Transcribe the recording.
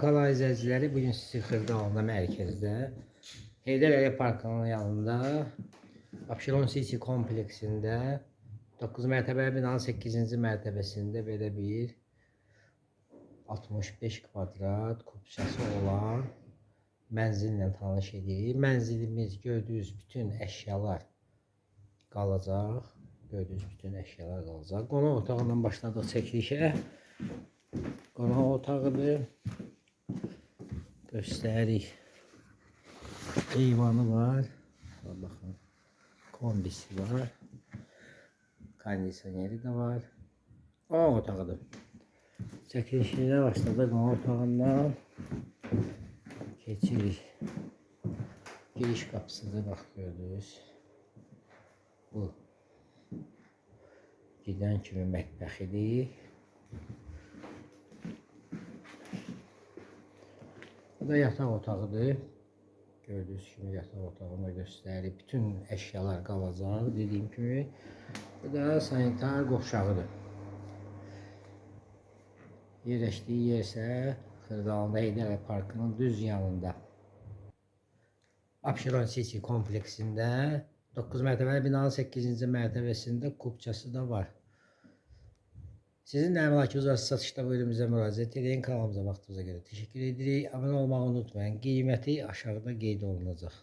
Kanal izləyiciləri, bugün sizi Xırdalıda mərkəzdə Heydər Əliyev Parkının yanında Abşeron City kompleksində 9 mərtəbəli binanın 8-ci mərtəbəsində belə bir 65 kvadrat kubçası olan mənzillə tanış edirik. Mənzilimiz gördüyünüz bütün əşyalar qalacaq. Qonaq otağından başladıq çəkilişə. Qonaq otağıdır. Göstərik. Eyvanı var. Baxın. Kombisi var. Kondisioneri də var. Qonaq otağıdır. Çəkilişinə başladıq. Qonaq otağından keçirik. Giriş qapısıdır. Bax gördünüz. Bu gedən kimi mətbəxidir. Bu da yataq otağıdır. Gördüyünüz kimi yataq otağını göstərir. Bütün əşyalar qalacaq dediyim kimi. Bu da sanitar qovşağıdır. Yerləşdiyi yer isə Xırdalıda Heydər Əliyev Parkının düz yanında. Abşeron City kompleksində 9 mərtəbəli binanın 8-ci mərtəbəsində kubçası da var. Sizin də əmlakınız varsa satışda bölümümüzə müraciət edin. Kanalımıza vaxtınıza görə təşəkkür edirik. Abunə olmağı unutmayın. Qiyməti aşağıda qeyd olunacaq.